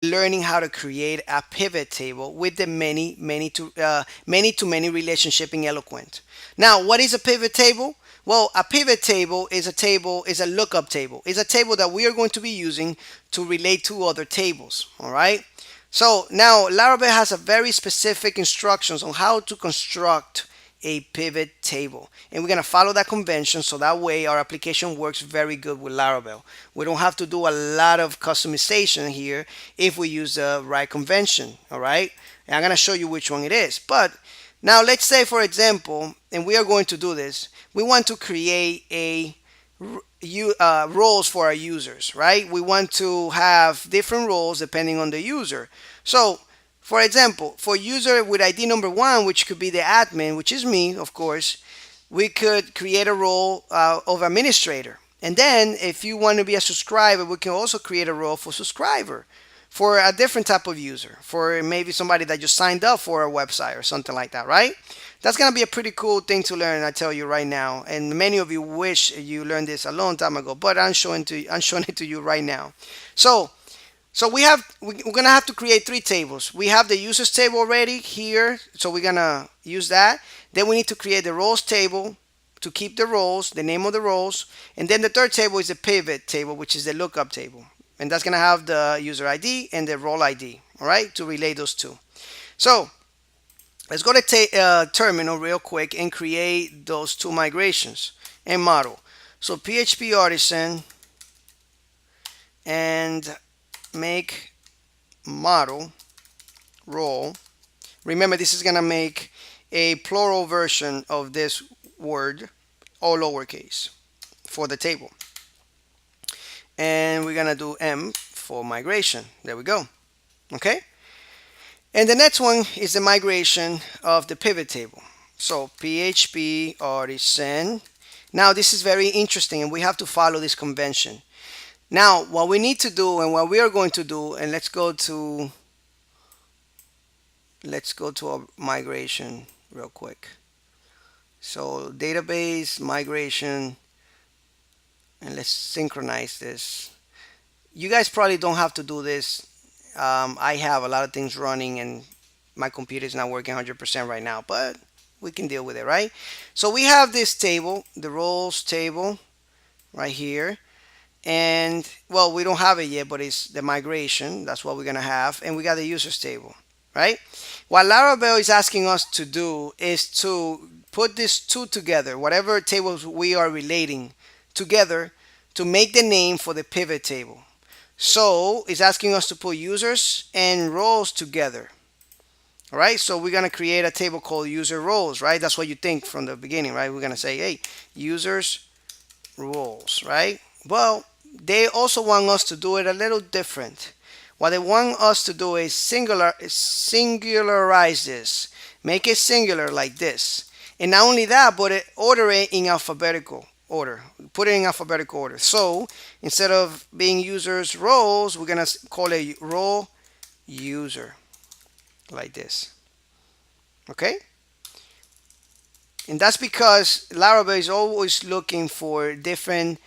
learning how to create a pivot table with the many to many relationship in Eloquent. Now, what is a pivot table? Well, a pivot table is a lookup table. It's a table that we are going to be using to relate to other tables. All right. So now Laravel has a very specific instructions on how to construct a pivot table, and we're going to follow that convention so that way our application works very good with Laravel. We don't have to do a lot of customization here if we use the right convention. All right, and I'm going to show you which one it is. But now let's say, for example, and we are going to do this, we want to create a roles for our users, right? We want to have different roles depending on the user. So, for example, for user with ID number one, which could be the admin, which is me, of course, we could create a role of administrator. And then if you want to be a subscriber, we can also create a role for subscriber for a different type of user, for maybe somebody that just signed up for a website or something like that, right? That's going to be a pretty cool thing to learn, I tell you right now. And many of you wish you learned this a long time ago, but I'm showing it to you right now. So we're gonna have to create three tables. We have the users table already here, so we're gonna use that. Then we need to create the roles table to keep the roles, the name of the roles, and then the third table is the pivot table, which is the lookup table, and that's gonna have the user ID and the role ID. All right, to relay those two. So let's go to terminal real quick and create those two migrations and model. So PHP artisan and make model role. Remember, this is going to make a plural version of this word, all lowercase, for the table. And we're going to do M for migration. There we go. Okay. And the next one is the migration of the pivot table. So PHP artisan. Now this is very interesting, and we have to follow this convention. Now, what we need to do and what we are going to do, and let's go to our migration real quick. So database migration, and let's synchronize this. You guys probably don't have to do this. I have a lot of things running and my computer is not working 100% right now, but we can deal with it, right? So we have this table, the roles table right here. And well, we don't have it yet, but it's the migration. That's what we're gonna have, and we got the users table, right? What Laravel is asking us to do is to put these two together, whatever tables we are relating together, to make the name for the pivot table. So it's asking us to put users and roles together. All right, so we're gonna create a table called user roles, right? That's what you think from the beginning, right? We're gonna say, hey, users roles, right? Well, they also want us to do it a little different. What they want us to do is singularize this, make it singular like this, and not only that, but order it in alphabetical order. Put it in alphabetical order. So instead of being users roles, we're gonna call it role user like this. Okay. And that's because Laravel is always looking for different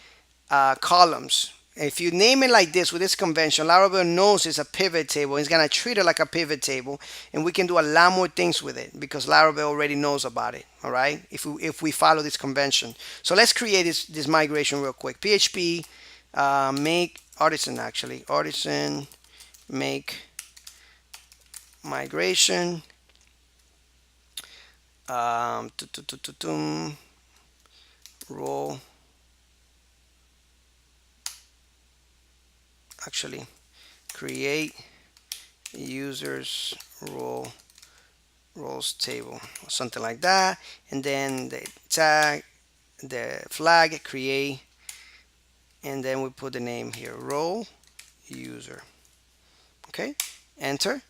columns. If you name it like this with this convention, Laravel knows it's a pivot table. It's going to treat it like a pivot table, and we can do a lot more things with it because Laravel already knows about it. All right, if we follow this convention. So let's create this migration real quick. PHP make artisan, actually artisan make migration. Role, actually create users roles table or something like that, and then the tag, the flag create, and then we put the name here, role user. Okay, enter.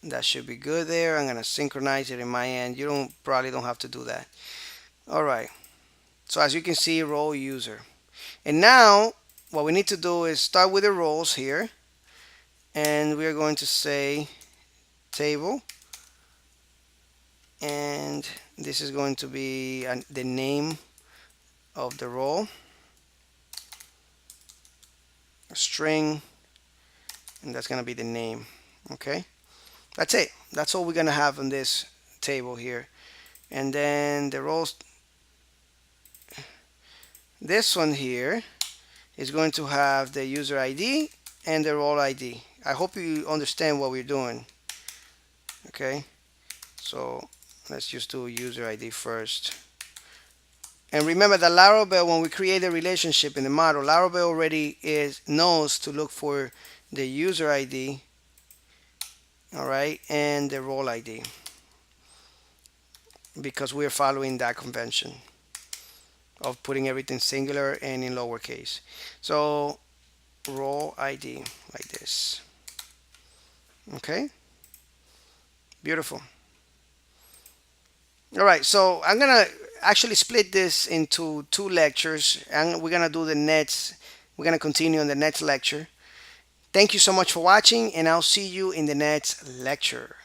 That should be good there. I'm gonna synchronize it in my end. You probably don't have to do that. All right, so as you can see, role user. And now what we need to do is start with the roles here, and we are going to say table, and this is going to be the name of the role, a string and that's gonna be the name. Okay, that's it. That's all we're gonna have on this table here. And then the roles, this one here is going to have the user ID and the role ID. I hope you understand what we're doing. Okay, so let's just do user ID first. And remember that Laravel, when we create a relationship in the model, Laravel already knows to look for the user ID, all right, and the role ID, because we're following that convention of putting everything singular and in lowercase. So role ID like this. Okay, beautiful. All right, so I'm gonna actually split this into two lectures, and we're gonna do the next. We're gonna continue on the next lecture. Thank you so much for watching, and I'll see you in the next lecture.